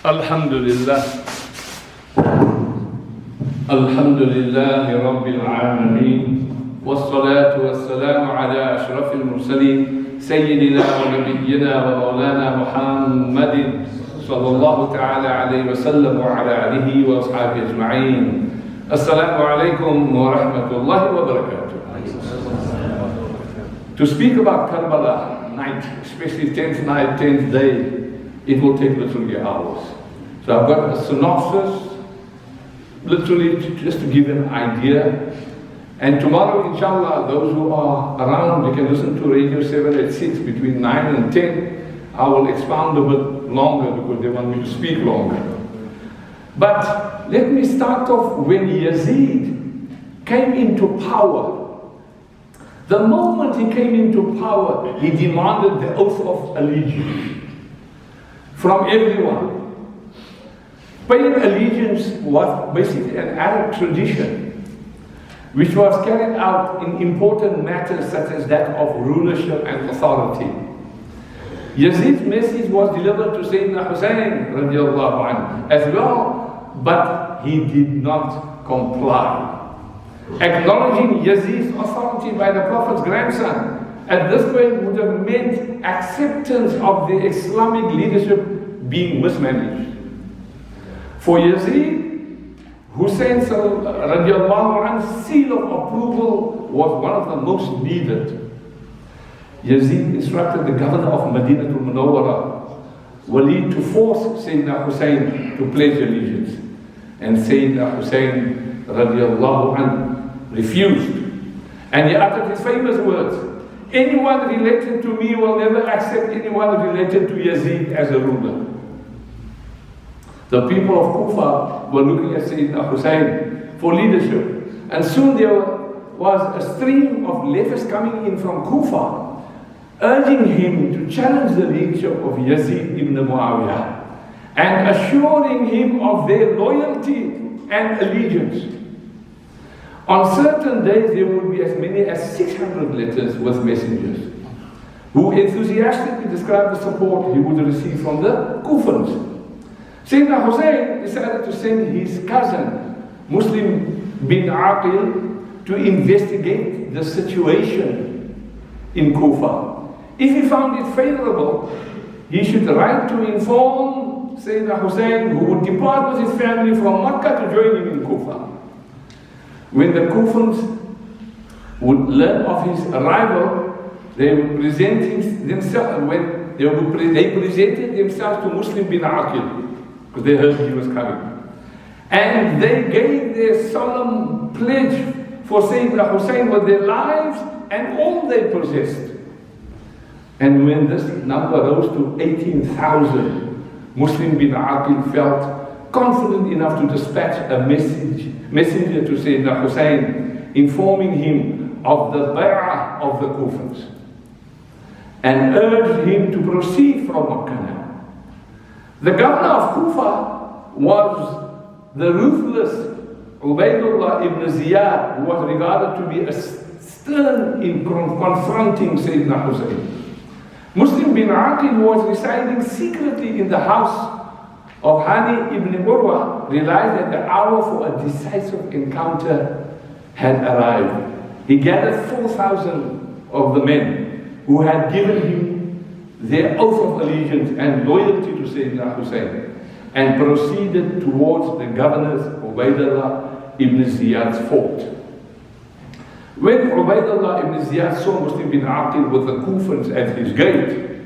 Alhamdulillah. Alhamdulillahi Rabbil Alameen. والصلاة والسلام على أشرف المرسلين سيدنا ونبينا ومولانا محمد صلى الله تعالى عليه وسلم وعلى آله وأصحابه أجمعين. السلام عليكم ورحمة الله وبركاته. To speak about Karbala night, especially 10th night, 10th day, it will take literally hours. So I've got a synopsis, literally just to give an idea. And tomorrow, inshallah, those who are around, you can listen to Radio 786 between 9 and 10. I will expound a bit longer because they want me to speak longer. But let me start off when Yazid came into power. The moment he came into power, he demanded the oath of allegiance from everyone. Paying allegiance was basically an Arab tradition which was carried out in important matters such as that of rulership and authority. Yazid's message was delivered to Sayyidina Hussein radiallahu anhu as well, but he did not comply. Acknowledging Yazid's authority by the Prophet's grandson at this point would have meant acceptance of the Islamic leadership being mismanaged. For Yazid, Hussein radiallahu anhu's seal of approval was one of the most needed. Yazid instructed the governor of Madinatul Munawwara, Walele, to force Sayyidina Hussein to pledge allegiance. And Sayyidina Hussein radiallahu anhu refused. And he uttered his famous words, "Anyone related to me will never accept anyone related to Yazid as a ruler." The people of Kufa were looking at Sayyidina Hussein for leadership. And soon there was a stream of levites coming in from Kufa, urging him to challenge the leadership of Yazid ibn Muawiyah and assuring him of their loyalty and allegiance. On certain days there would be as many as 600 letters with messengers who enthusiastically described the support he would receive from the Kufans. Sayyidina Hussein decided to send his cousin, Muslim bin Aqil, to investigate the situation in Kufa. If he found it favorable, he should write to inform Sayyidina Hussein, who would depart with his family from Makkah to join him in Kufa. When the Kufans would learn of his arrival, they would present themselves, they presented themselves to Muslim bin Aqil, because they heard he was coming. And they gave their solemn pledge for Sayyidina Hussein with their lives and all they possessed. And when this number rose to 18,000, Muslim bin Aqil felt confident enough to dispatch a messenger to Sayyidina Hussein, informing him of the bay'ah of the Kufans, and urged him to proceed from Makkah. The governor of Kufa was the ruthless Ubaydullah ibn Ziyad, who was regarded to be a stern in confronting Sayyidina Hussein. Muslim bin Aqil was residing secretly in the house of Hani ibn Urwa, realized that the hour for a decisive encounter had arrived. He gathered 4,000 of the men who had given him their oath of allegiance and loyalty to Sayyidina Hussein, and proceeded towards the governor's Ubaydullah ibn Ziyad's fort. When Ubaydullah ibn Ziyad saw Muslim bin Aqil with the Kufans at his gate,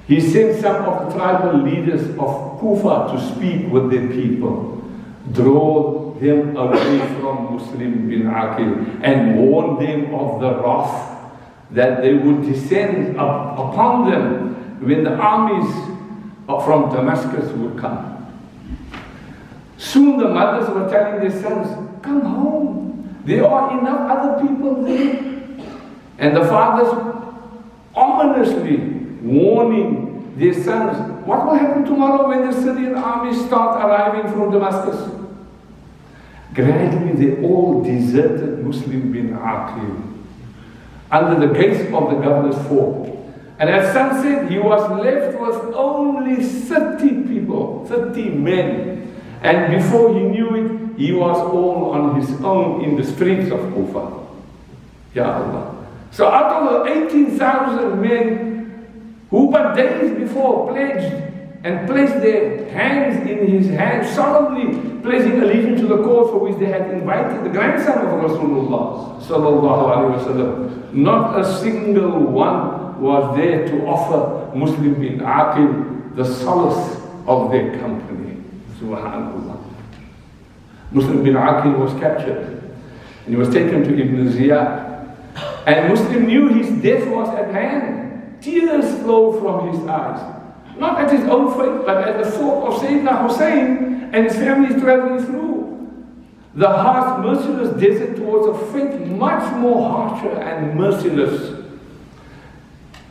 he sent some of the tribal leaders of Kufa to speak with their people, draw them away from Muslim bin Aqil, and warn them of the wrath that they would descend upon them when the armies from Damascus would come. Soon the mothers were telling their sons, "Come home, there are enough other people there." And the fathers ominously warning their sons, what will happen tomorrow when the Syrian armies start arriving from Damascus? Gradually they all deserted Muslim bin Aqil under the gates of the governor's fort. And at sunset, he was left with only 30 people. people, 30 men. And before he knew it, he was all on his own in the streets of Kufa. Ya Allah. So out of the 18,000 men who but days before pledged and placed their hands in his hands, solemnly pledging allegiance to the cause for which they had invited the grandson of Rasulullah sallallahu alaihi wasallam, not a single one was there to offer Muslim bin Aqil the solace of their company. Subhanallah. Muslim bin Aqil was captured and he was taken to Ibn Ziyad. And Muslim knew his death was at hand. Tears flowed from his eyes. Not at his own fate, but at the thought of Sayyidina Hussein and his family traveling through the harsh, merciless desert towards a fate much more harsher and merciless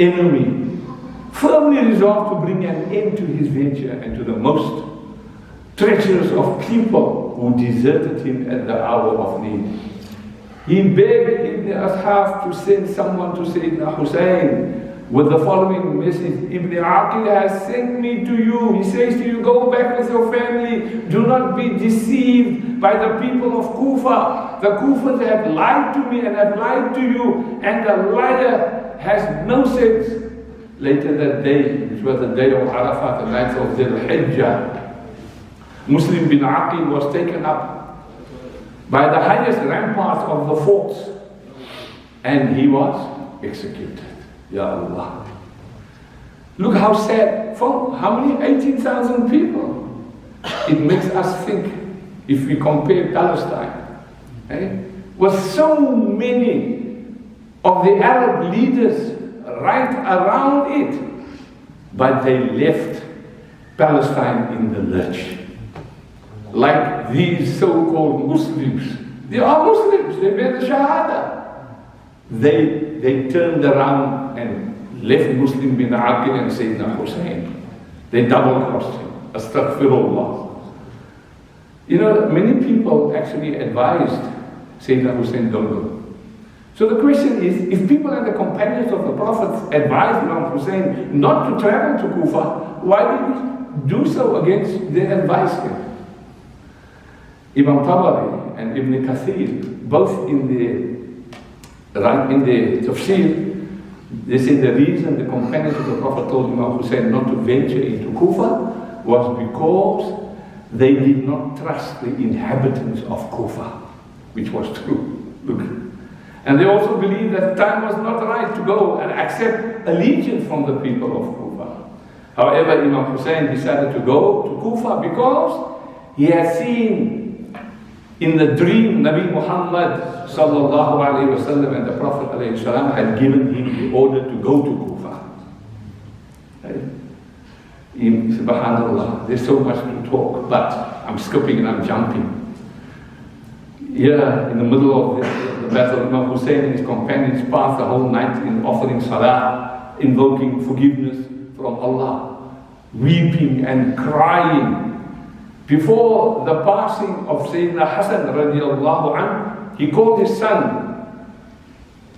enemy. Firmly resolved to bring an end to his venture and to the most treacherous of people who deserted him at the hour of need. He begged Ibn Ashaf to send someone to Sayyidina Hussein with the following message: Ibn Aqil has sent me to you. He says to you, go back with your family. Do not be deceived by the people of Kufa. The Kufans have lied to me and have lied to you, and the liar has no sense. Later that day, which was the day of Arafat, the night of Dhul Hijjah, Muslim bin Aqil was taken up by the highest ramparts of the forts, and he was executed. Ya Allah. Look how sad. For how many? 18,000 people. It makes us think, if we compare Palestine, with so many of the Arab leaders right around it, but they left Palestine in the lurch. Like these so-called Muslims. They are Muslims, they made the Shahada. They turned around and left Muslim bin Aqil and Sayyidina Hussein. They double-crossed him. Astaghfirullah. You know, many people actually advised Sayyidina Hussein, don't go. So the question is, if people and the companions of the Prophet advised Imam Hussein not to travel to Kufa, why did he do so against their advice? Imam Tabari and Ibn Kathir, both in the tafsir, they say the reason the companions of the Prophet told Imam Hussein not to venture into Kufa was because they did not trust the inhabitants of Kufa, which was true. Look. And they also believed that the time was not right to go and accept allegiance from the people of Kufa. However, Imam Hussein decided to go to Kufa because he had seen in the dream Nabi Muhammad sallallahu alayhi wasallam and the Prophet alayhi salam had given him the order to go to Kufa. Subhanallah, there's so much to talk, but I'm skipping and I'm jumping. Here in the middle of the battle, Imam Hussein and his companions passed the whole night in offering salah, invoking forgiveness from Allah, weeping and crying. Before the passing of Sayyidina Hassen radiallahu anhu, he called his son,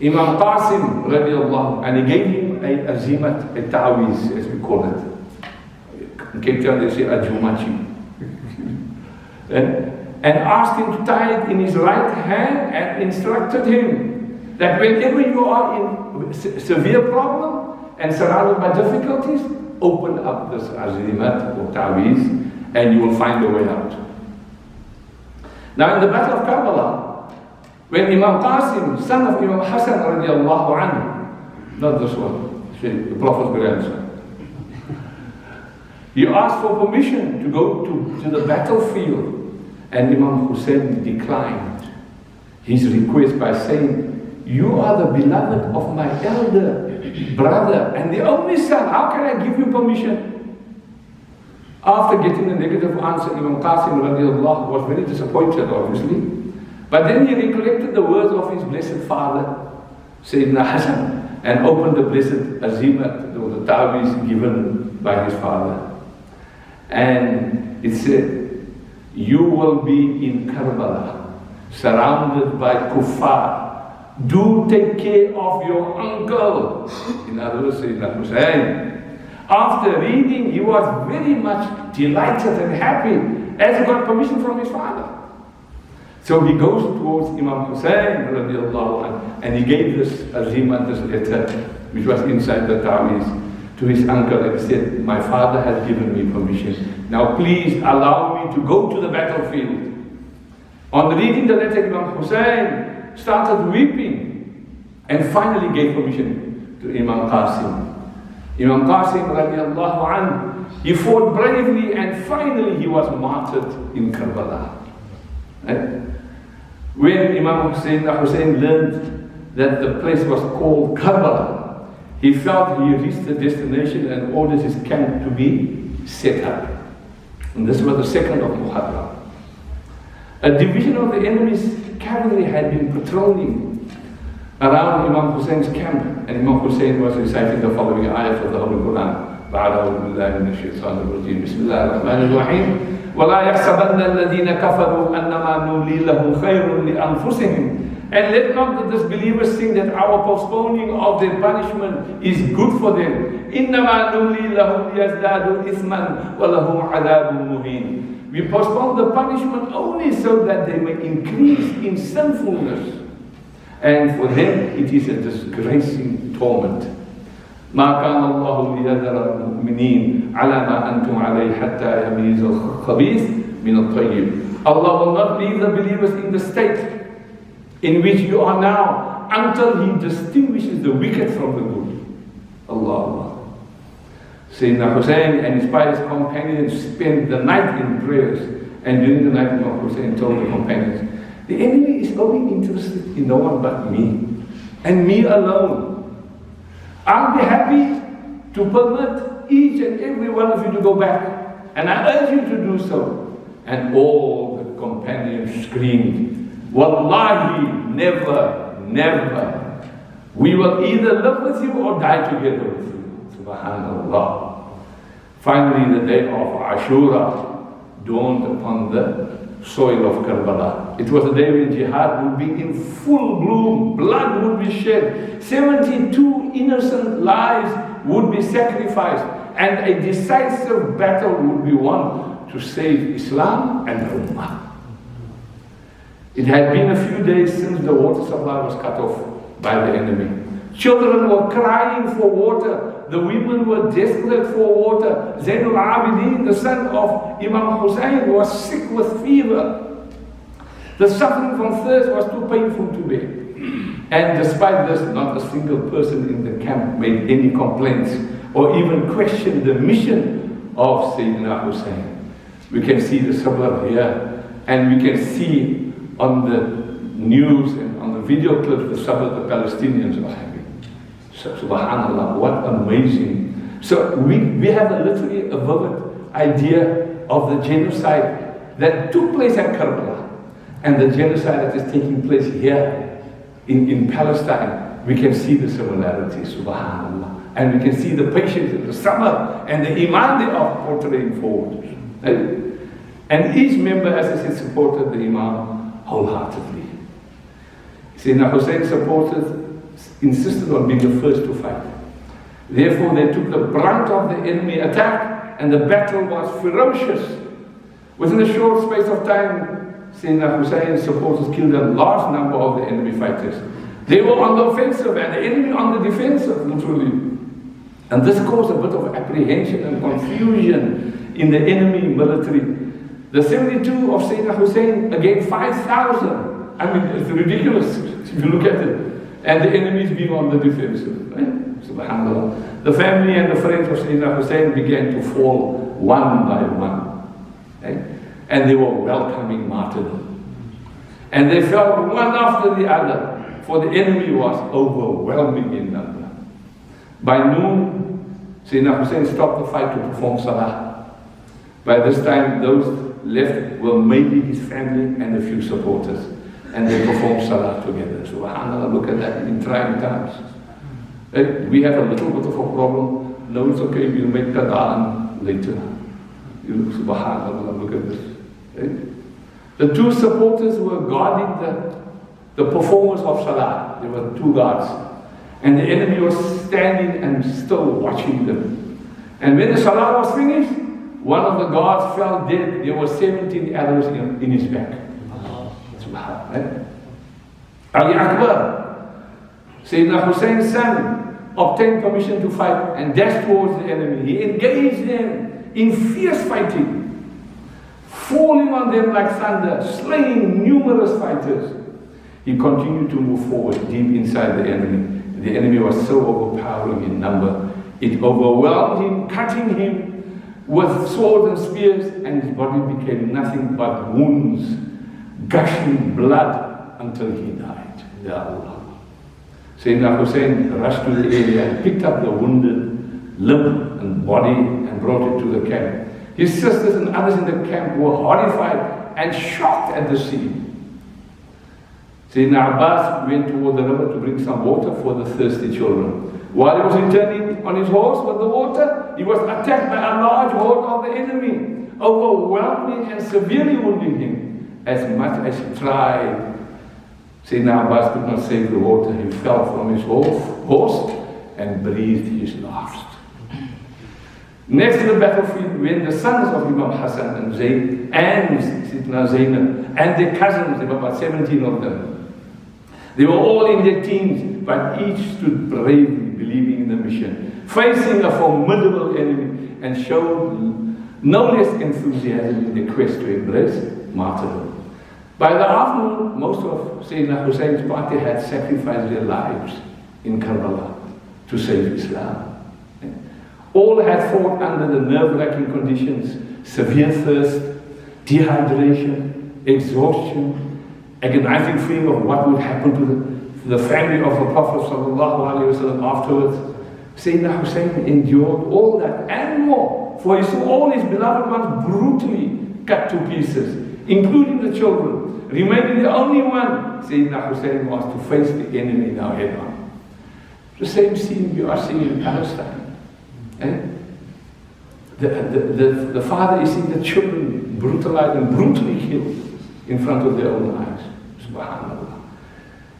Imam Qasim radiallahu, and he gave him a azimat, a ta'awiz, as we call it. In Cape Town they say a jumachi. And asked him to tie it in his right hand and instructed him that whenever you are in severe problem and surrounded by difficulties, open up this azimat or ta'awiz, and you will find a way out. Now in the battle of Karbala, when Imam Qasim, son of Imam Hassen radiallahu anhu, not this one, the Prophet's grandson, he asked for permission to go to the battlefield, and Imam Hussein declined his request by saying, you are the beloved of my elder brother and the only son, how can I give you permission? After getting a negative answer, Imam Qasim radiallahu was very disappointed, obviously. But then he recollected the words of his blessed father, Sayyidina Hassen, and opened the blessed azimat, or the ta'awiz given by his father. And it said, you will be in Karbala, surrounded by kuffar. Do take care of your uncle. In other words, Sayyidina Hussein. After reading, he was very much delighted and happy as he got permission from his father. So he goes towards Imam Hussein radiallahu anhu, and he gave this azimah, this letter, which was inside the tawiz, to his uncle, and he said, my father has given me permission. Now please allow me to go to the battlefield. On reading the letter, Imam Hussein started weeping and finally gave permission to Imam Qasim. Imam Qasim radiallahu anhu, he fought bravely and finally he was martyred in Karbala. Right? When Imam Hussein learned that the place was called Karbala, he felt he reached the destination and ordered his camp to be set up. And this was the 2nd of Muharram. A division of the enemy's cavalry had been patrolling around Imam Hussein's camp, and Imam Hussein was reciting the following ayat of the Holy Quran. أعوذ بالله من الشيطان الرجيم بسم الله الرحمن الرحيم ولا يحسبن الذين كفروا أنما نولي لهم خير لأنفسهم. And let not the disbelievers think that our postponing of their punishment is good for them. إنما نولي لهم ليزدادوا إثما ولهم عذاب مهين. We postpone the punishment only so that they may increase in sinfulness, and for them it is a disgracing torment. ما كان الله ليذر المؤمنين على ما أنتم عليه حتى يميز الخبيث من الطيب. Allah will not leave the believers in the state in which you are now until He distinguishes the wicked from the good. Allah. Sayyidina Hussein and his pious companions spent the night in prayers, and during the night Imam Hussein told the companions, the enemy is only interested in no one but me, and me alone. I'll be happy to permit each and every one of you to go back, and I urge you to do so. And all the companions screamed, Wallahi, never, never. We will either live with you or die together with you. Subhanallah. Finally, the day of Ashura dawned upon the soil of Karbala. It was a day when jihad would be in full bloom, blood would be shed, 72 innocent lives would be sacrificed, and a decisive battle would be won to save Islam and the Ummah. It had been a few days since the water supply was cut off by the enemy. Children were crying for water. The women were desperate for water. Zainul Abidin, the son of Imam Hussein, was sick with fever. The suffering from thirst was too painful to bear. And despite this, not a single person in the camp made any complaints or even questioned the mission of Sayyidina Hussein. We can see the sabr here, and we can see on the news and on the video clips the sabr the Palestinians are having. So, subhanallah, what amazing. So we have literally a vivid idea of the genocide that took place at Karbala and the genocide that is taking place here in Palestine. We can see the similarities, subhanallah. And we can see the patience and the sabr and the iman they are portraying forward. And each member, as I said, supported the Imam wholeheartedly. Sayyidina Hussein insisted on being the first to fight. Therefore, they took the brunt of the enemy attack, and the battle was ferocious. Within a short space of time, Sayyidina Hussein's supporters killed a large number of the enemy fighters. They were on the offensive and the enemy on the defensive, literally. And this caused a bit of apprehension and confusion in the enemy military. The 72 of Sayyidina Hussein against 5,000. I mean, it's ridiculous if you look at it. And the enemies being on the defensive. Right? Subhanallah. The family and the friends of Sayyidina Hussein began to fall one by one. Right? And they were welcoming martyrdom. And they fell one after the other, for the enemy was overwhelming in number. By noon, Sayyidina Hussein stopped the fight to perform salah. By this time, those left were mainly his family and a few supporters. And they performed salah together. Subhanallah, look at that in trying times. We have a little bit of a problem. No, it's okay, we'll make qada'an later. Subhanallah, look at this. The two supporters were guarding the performers of salah. There were two guards. And the enemy was standing and still watching them. And when the salah was finished, one of the guards fell dead. There were 17 arrows in his back. Subhanallah. Ali Akbar, Sayyidina Hussein's son, obtained permission to fight and dashed towards the enemy. He engaged them in fierce fighting, falling on them like thunder, slaying numerous fighters. He continued to move forward deep inside the enemy. The enemy was so overpowering in number. It overwhelmed him, cutting him with swords and spears, and his body became nothing but wounds, gushing blood until he died. Ya Allah. Sayyidina Hussein rushed to the area and picked up the wounded limb and body and brought it to the camp. His sisters and others in the camp were horrified and shocked at the scene. Sayyidina Abbas went toward the river to bring some water for the thirsty children. While he was returning on his horse with the water, he was attacked by a large horde of the enemy, overwhelming and severely wounding him. As much as he tried, Sayyidina Abbas could not save the water. He fell from his horse and breathed his last. Next to the battlefield went the sons of Imam Hassen and Zayd and Sayyidina Zainab and their cousins. There were about 17 of them. They were all in their teens, but each stood bravely, believing in the mission, facing a formidable enemy, and showed no less enthusiasm in their quest to embrace martyrdom. By the afternoon, most of Sayyidina Hussein's party had sacrificed their lives in Karbala to save Islam. All had fought under the nerve-wracking conditions, severe thirst, dehydration, exhaustion, agonizing fear of what would happen to the family of the Prophet ﷺ afterwards. Sayyidina Hussein endured all that and more, for he saw all his beloved ones brutally cut to pieces, including the children. Remaining the only one, Sayyidina Hussein was to face the enemy now head on. The same scene you are seeing in Palestine. The father is seeing the children brutalized and brutally killed in front of their own eyes. Subhanallah.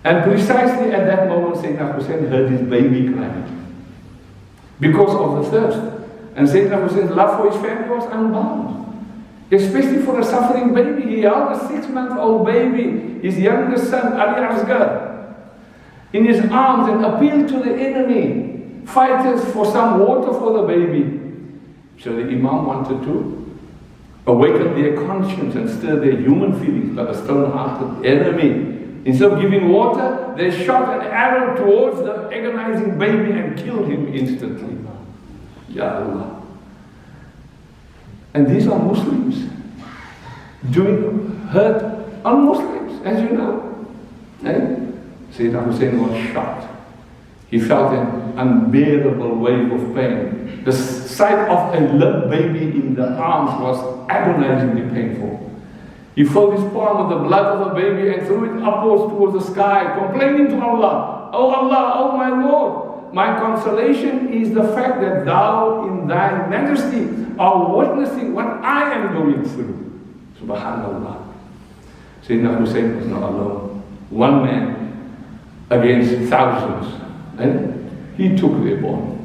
And precisely at that moment, Sayyidina Hussein heard his baby crying because of the thirst. And Sayyidina Hussein's love for his family was unbounded, especially for a suffering baby. He held a 6-month-old baby, his youngest son, Ali Asghar, in his arms and appealed to the enemy fighters for some water for the baby. So the Imam wanted to awaken their conscience and stir their human feelings, but a stone-hearted enemy, instead of giving water, they shot an arrow towards the agonizing baby and killed him instantly. Ya Allah. And these are Muslims doing hurt on Muslims, as you know. Sayyidina Hussein was shocked. He felt an unbearable wave of pain. The sight of a limp baby in the arms was agonizingly painful. He filled his palm with the blood of the baby and threw it upwards towards the sky, complaining to Allah, "Oh Allah, oh my Lord, my consolation is the fact that Thou in Thy majesty are witnessing what I am going through." Subhanallah. Sayyidina Hussein was not alone. One man against thousands. And he took their bond,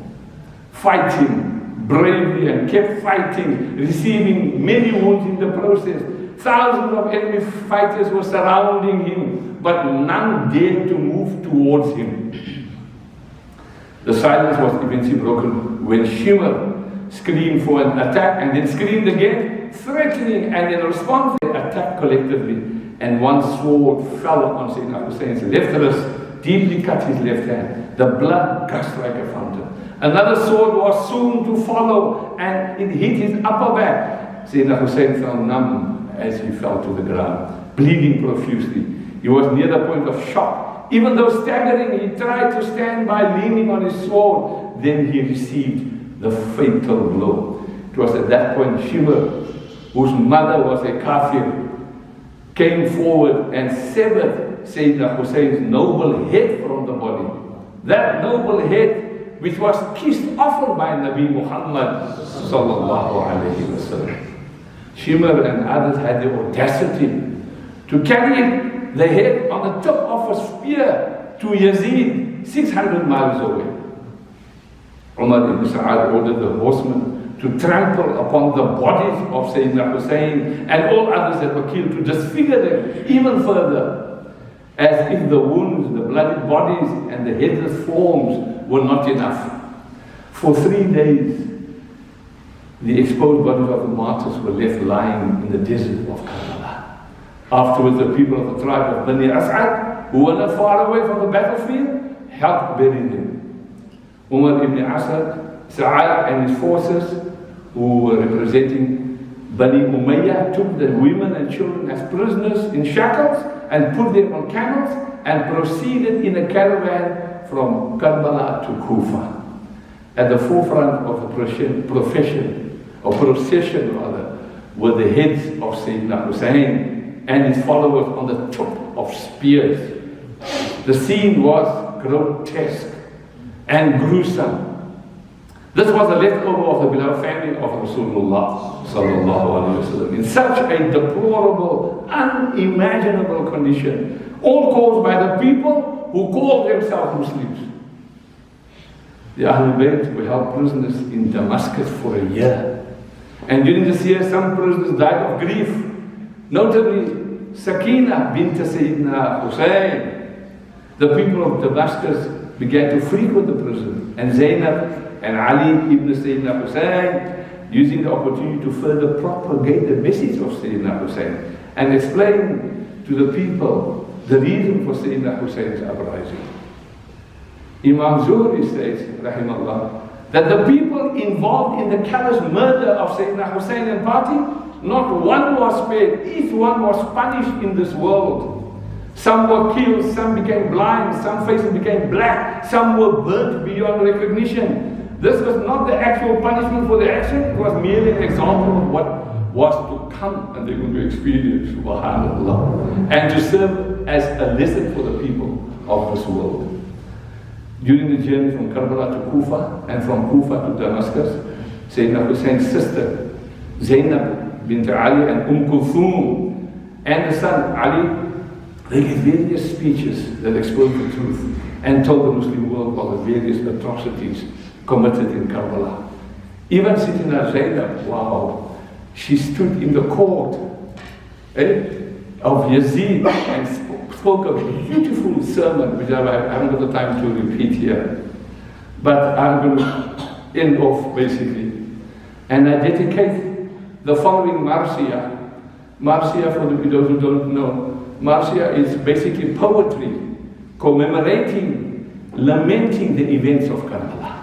fighting bravely and kept fighting, receiving many wounds in the process. Thousands of enemy fighters were surrounding him, but none dared to move towards him. The silence was eventually broken when Shimmer screamed for an attack and then screamed again, threatening, and in response they attacked collectively. And one sword fell on Sayyidina Hussein's left wrist, deeply cut his left hand. The blood gushed like a fountain. Another sword was soon to follow, and it hit his upper back. Sayyidina Hussein fell numb as he fell to the ground, bleeding profusely. He was near the point of shock. Even though staggering, he tried to stand by leaning on his sword. Then he received the fatal blow. It was at that point Shimmer, whose mother was a kafir, came forward and severed Sayyidina Hussein's noble head from the body. That noble head which was kissed often by Nabi Muhammad sallallahu alayhi wa sallam. Shimmer and others had the audacity to carry the head on the tip of a spear to Yazid 600 miles away. Umar ibn Sa'ad ordered the horsemen to trample upon the bodies of Sayyidina Hussein and all others that were killed, to disfigure them even further, as if the wounds, the bloody bodies and the headless forms were not enough. For 3 days, the exposed bodies of the martyrs were left lying in the desert of Karbala. Afterwards, the people of the tribe of Bani As'ad, who were not far away from the battlefield, helped bury them. Umar ibn Sa'ad and his forces, who were representing Bani Umayyah, took the women and children as prisoners in shackles and put them on camels and proceeded in a caravan from Karbala to Kufa. At the forefront of the procession were the heads of Sayyidina Hussein and his followers on the top of spears. The scene was grotesque and gruesome. This was the leftover of the beloved family of Rasulullah sallallahu alaihi wasallam in such a deplorable, unimaginable condition, all caused by the people who called themselves Muslims. The Ahlul Bayt were held prisoners in Damascus for a year. And during this year, some prisoners died of grief. Notably, Sakina bint Sayyidina Hussein. The people of Damascus began to frequent the prison, and Zainab and Ali ibn Sayyidina Hussein, using the opportunity to further propagate the message of Sayyidina Hussein and explain to the people the reason for Sayyidina Hussein's uprising. Imam Zuhri says, rahimahullah, that the people involved in the callous murder of Sayyidina Hussein and party, not one was spared. Each one was punished in this world. Some were killed, some became blind, some faces became black, some were burnt beyond recognition. This was not the actual punishment for the action, it was merely an example of what was to come and they're going to experience, subhanAllah, and to serve as a lesson for the people of this world. During the journey from Karbala to Kufa and from Kufa to Damascus, Sayyidina Hussein's sister, Zainab bint Ali and Kulthum, and the son Ali, they gave various speeches that exposed the truth and told the Muslim world of the various atrocities committed in Karbala. Even Sayyidina Zainab, wow, she stood in the court of Yazid and spoke a beautiful sermon, which I haven't got the time to repeat here. But I'm going to end off basically. And I dedicate the following Marcia. Marcia, for those who don't know, Marcia is basically poetry commemorating, lamenting the events of Karbala.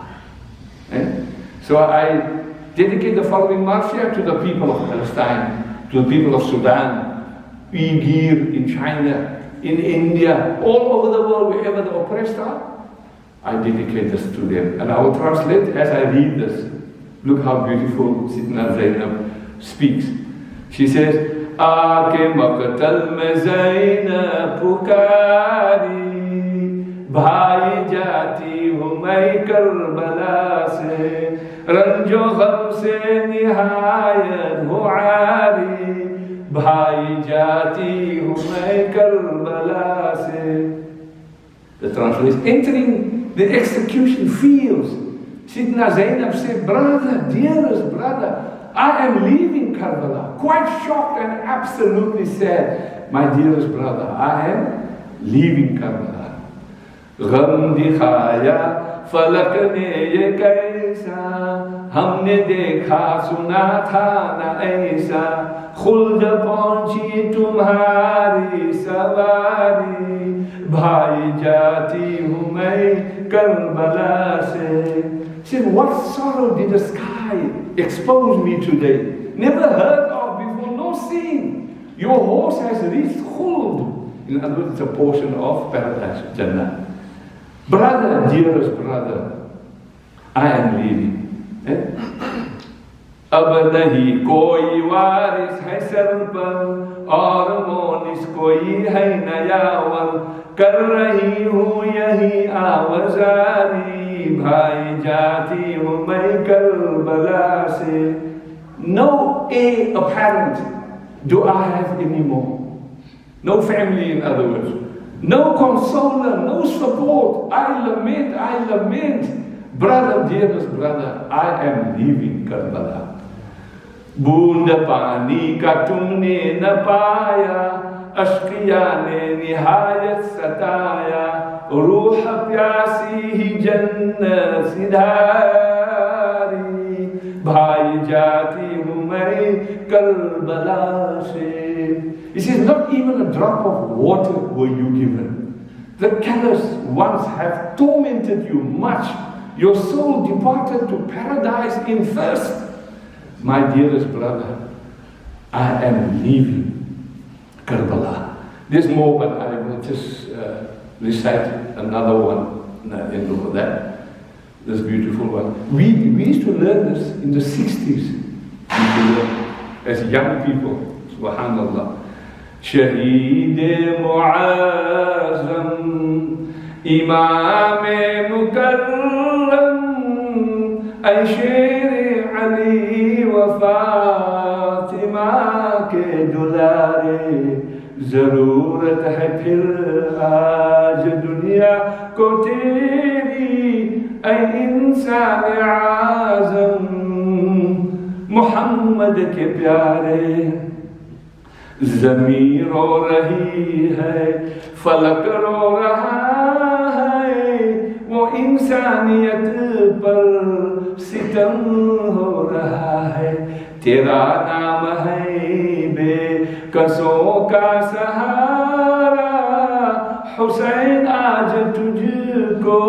So I dedicate the following Marcia to the people of Palestine, to the people of Sudan, Uyghur in China, in India, all over the world, wherever the oppressed are. I dedicate this to them. And I will translate as I read this. Look how beautiful Sayyidina Zainab speaks. She says, आके मकतल में ज़ैनब पुकारी, भाई जाती हूँ मैं Karbala से, रंजो गम से निहायत हो आरी, भाई जाती हूँ मैं करबला से. The translation, entering the execution fields, Sayyidina Zainab said, brother, dearest brother, I am leaving Karbala, quite shocked and absolutely sad. My dearest brother, I am leaving Karbala. गम दिखाया फलक ने ये कैसा, हमने देखा सुना था न ऐसा, खुल्द पहुंची तुम्हारी सवारी, भाई जाती हूँ मैं करबला से. She said, what sorrow did the sky expose me today? Never heard of before, no seen. Your horse has reached Khuld. In other words, it's a portion of paradise, Jannah. Brother, dearest brother, I am leaving. अब नहीं कोई वारिस है sir पर, और मोनिस कोई है नयावर, कर रही हूँ यही आवाज़ारी, भाई जाती हूँ मैं करबला से. No heir apparent do I have anymore. No family, in other words. No consoler, no support. I lament. Brother, dearest brother, I am leaving Karbala. बूंद पानी का तुमने न पाया, अश्किया ने निहायत सताया, रूह प्यासी ही जन्नत सिधारी, भाई जाती हूँ मैं करबला से. This is not even a drop of water were you given. The callous ones have tormented you much. Your soul departed to paradise in thirst. My dearest brother, I am leaving Karbala. There's more, but I will just recite another one in that. This beautiful one. We used to learn this in the 60s. As young people, subhanallah. Shaheed Muazzam, Imam Mukarram, ay Sher Ali wa Fatima ke dulare, ज़रूरत है फिर आज दुनिया को तेरी, ऐ इंसान आज़म मोहम्मद के प्यारे. ज़मीन रो रही है, फलक रो रहा है, वो इंसानियत पर सितम हो रहा है. तेरा नाम है बेकसों का सहारा, हुसैन आज तुझको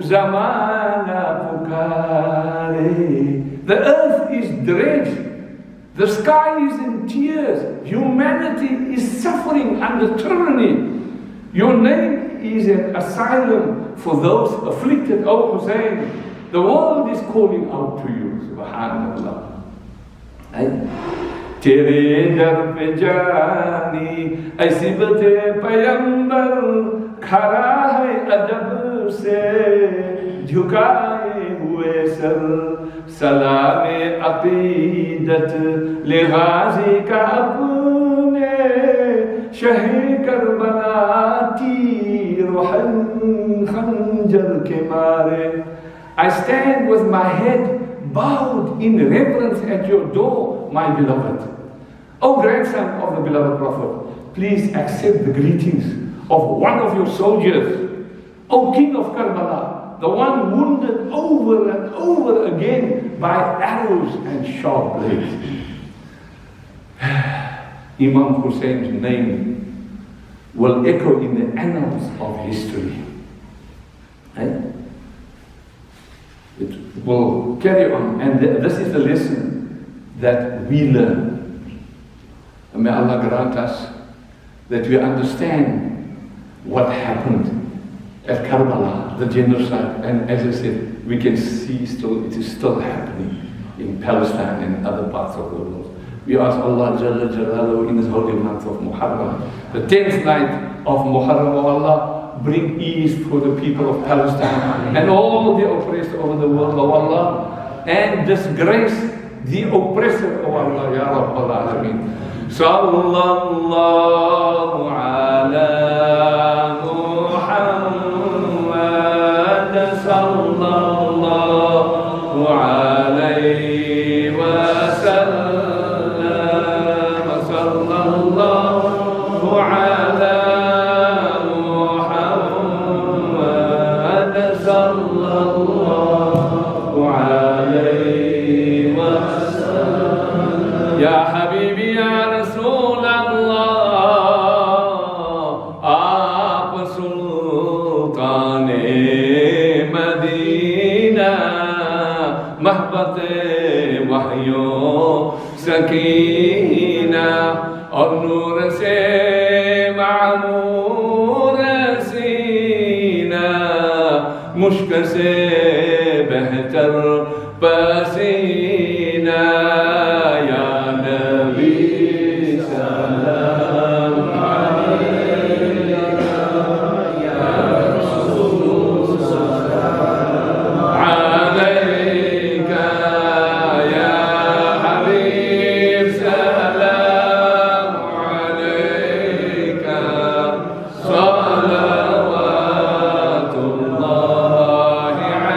ज़माना पुकारे. The earth is drenched. The sky is in tears. Humanity is suffering under tyranny. Your name is an asylum for those afflicted, O Hussein. The world is calling out to you. Subhanallah. तेरे दर पे जानी ऐसी बते पैगंबर, खड़ा है अदब से झुकाए हुए सर. सलामे अकीदत ले गाजी का अपने, शहे करबला तीर खंजर के मारे. I stand with my head bowed in reverence at your door, my beloved. O grandson of the beloved Prophet, please accept the greetings of one of your soldiers. O king of Karbala, the one wounded over and over again by arrows and sharp blades. Imam Hussein's name will echo in the annals of history. It will carry on, and this is the lesson that we learn. And may Allah grant us that we understand what happened at Karbala, the genocide, and as I said, we can see it is still happening in Palestine and other parts of the world. We ask Allah Jalla Jalaluhu in His holy month of Muharram, the 10th night of Muharram, O Allah, bring ease for the people of Palestine and all the oppressed over the world, O Allah, and disgrace the oppressor, O Allah, Ya Rabbal Alameen. Sallallahu ala Muhammad, sallallahu alayhi wa sallam, sallallahu ala Sakina और नूर से मामूर सीना, मुश्क से बेहतर पसीना. या नबी सलाम अलैका, या रसूल सलाम अलैका,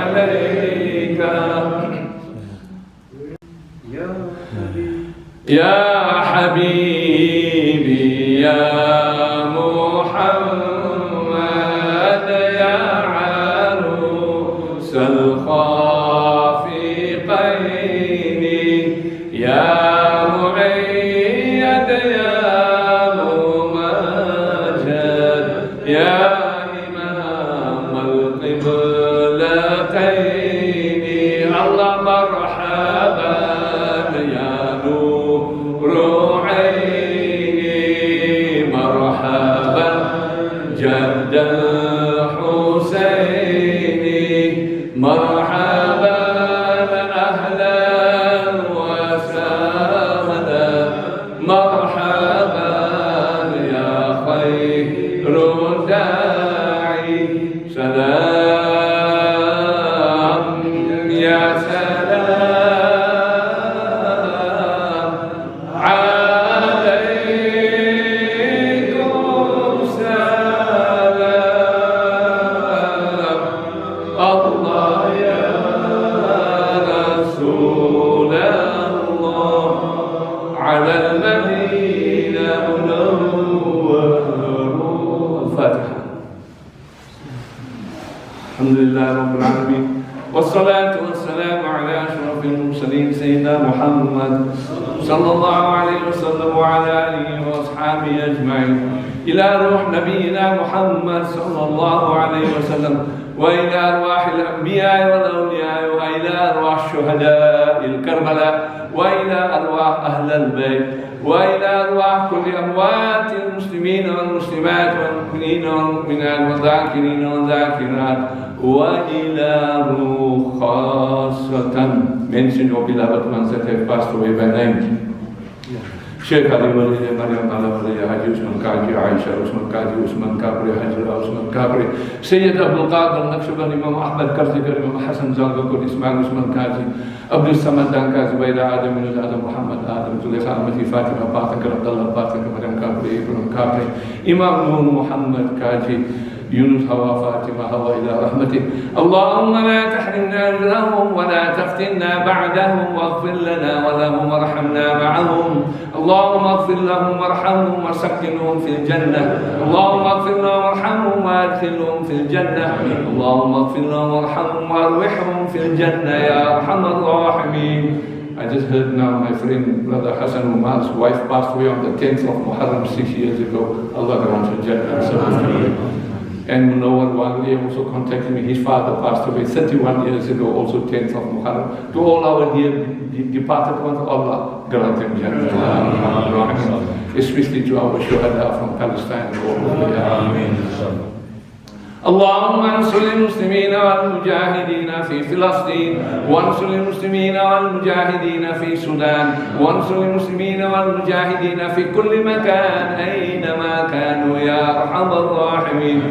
Alayhi حبيبي يا محمد يا عروس الخافقين يا مؤيد يا ممجد يا إمام القبلتين الله مرحبا يا نور عيني مرحبا جد الحسين مرحبا أهلا وسهلا مرحبا يا خير داعي سلام يا سلام عليكم سلام الله يا رسول الله على المدينة منور الفاتحة. الحمد لله رب العالمين والصلاة والسلام على أشرف المرسلين سيدنا محمد صلى الله عليه وسلم وعلى آله وأصحابه أجمعين إلى روح نبينا محمد صلى الله عليه وسلم وإلى أرواح الأنبياء والأولياء وإلى أرواح شهداء الكربلاء وإلى أرواح أهل البيت وإلى أرواح كل أموات المسلمين والمسلمات والمؤمنين والمؤمنات والذاكرين والذاكرات وإلى روح خاصة mention your beloved ones that have passed away by name. Sheikh Ali Walele, Maryam Ala Walele, Haji Usman Kaji, Aisha Usman Kaji, Usman Kabri, Hajra Usman Kabri, Sayyid Abdul Qadir, Naqshband, Imam Ahmad Karzikar, Imam Hassen Zalgakul, Ismail Usman Kaji, Abdul Samad Danka, Zubayda Adam, Adam Muhammad Adam, Zulekha Ahmadi Fatima, Batakar, Abdullah Batakar, Maryam Kabri, Ibrahim Kabri, Imam Noor Muhammad Kaji, يونس هوى فاطمة هوى إلى رحمته. اللهم لا تحرمنا أجرهم ولا تفتنا بعدهم واغفر لنا ولهم وارحمنا معهم. اللهم اغفر لهم وارحمهم وسكنهم في الجنة. اللهم اغفر لهم وارحمهم وادخلهم في الجنة. اللهم اغفر لهم وارحمهم واروحهم في الجنة يا أرحم الراحمين. I just heard now my friend brother Hassen Umar's wife passed away on the 10th of Muharram 6 years ago. Allah grant her Jannah. And Munawar Walele also contacted me. His father passed away 31 years ago, also 10th of Muharram. To all our dear departed ones, Allah grant them Jannah. Especially to our shuhada from Palestine. Amen. اللهم انصر المسلمين والمجاهدين في فلسطين وانصر المسلمين والمجاهدين في السودان وانصر المسلمين والمجاهدين في كل مكان أينما كانوا يا أرحم الراحمين.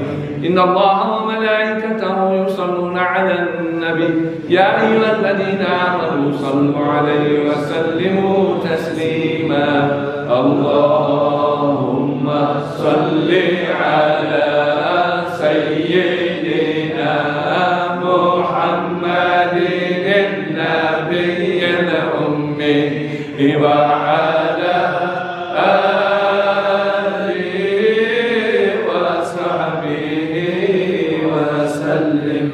إن الله وملائكته يصلون على النبي يا أيها الذين آمنوا صلوا عليه وسلموا تسليما. اللهم صل على سيدنا محمد النبي الأمي وعلى آله وصحبه وسلم.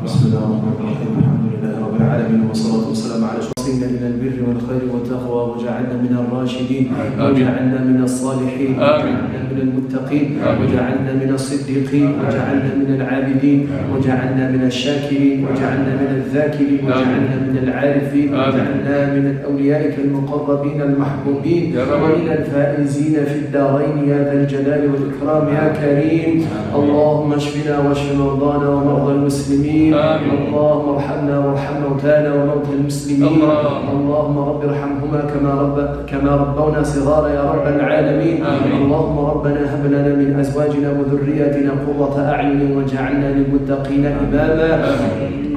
بسم الله الرحمن الرحيم. الحمد لله رب العالمين والصلاة والسلام على وصلنا إلى البر والخير والتقوى وجعلنا من الراشدين وجعلنا من الصالحين وجعلنا من المتقين وجعلنا من الصديقين وجعلنا من العابدين وجعلنا من الشاكرين وجعلنا من الذاكرين وجعلنا من العارفين وجعلنا من أوليائك المقربين المحبوبين ومن الفائزين في الدارين يا ذا الجلال والإكرام يا كريم. اللهم اشفنا واشف مرضانا ومرضى المسلمين. اللهم ارحمنا وارحم موتانا وموتى المسلمين. اللهم رب ارحمهما كما ربونا صغارا يا رب العالمين. اللهم ربنا هب لنا من ازواجنا وذرياتنا قرة اعين واجعلنا للمتقين اماما.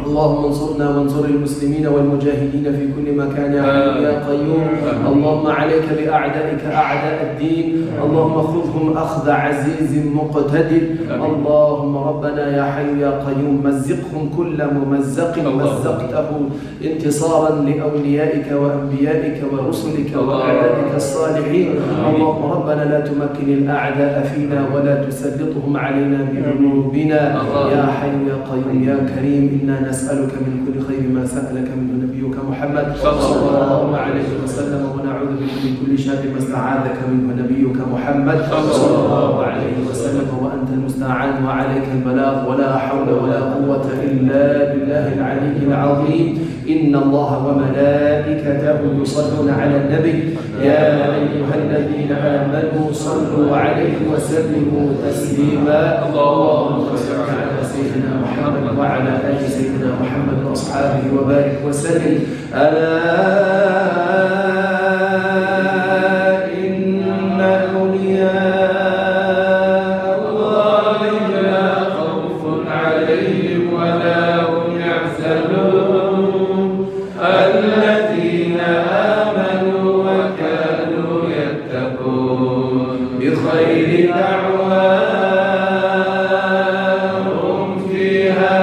اللهم انصرنا وانصر المسلمين والمجاهدين في كل مكان يا حي يا قيوم. اللهم عليك بأعدائك أعداء الدين، اللهم خذهم أخذ عزيز مقتدر. اللهم ربنا يا حي يا قيوم مزقهم كل ممزق مزقته انتصارا لأوليائك وأنبيائك ورسلك وعبادك الصالحين. اللهم ربنا لا تمكن الأعداء فينا ولا تسلطهم علينا بذنوبنا يا حي يا قيوم يا كريم. إنا نسألك من كل خير ما سألك منه نبيك محمد صلى الله عليه وسلم، ونعوذ بك من كل شر ما استعاذك منه نبيك محمد صلى الله عليه وسلم. وأنت المستعان وعليك البلاغ، ولا حول ولا قوة إلا بالله العلي العظيم. إن الله وملائكته يصلون على النبي يا أيها الذين آمنوا صلوا عليه وسلموا تسليما. اللهم صل على سيدنا محمد وعلى آل سيدنا محمد وأصحابه وبارك وسلم. ألا إن أولياء الله لا خوف عليهم ولا هم يحزنون الذين آمنوا وكانوا يتقون بخير دعواهم فيها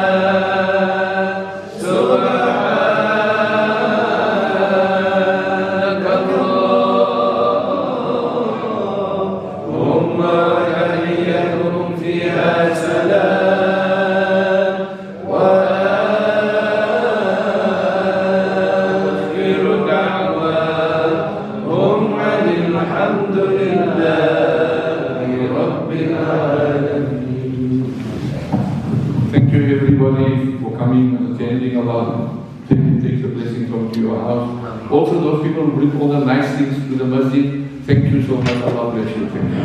سبحانك اللهم وتحيتهم فيها سلام وآخر دعواهم عن الحمد لله رب العالمين. Thank you everybody for coming and attending. Allah take the blessing from your house. Also those people who bring all the nice things to the masjid, thank you so much. Allah bless you. Thank you.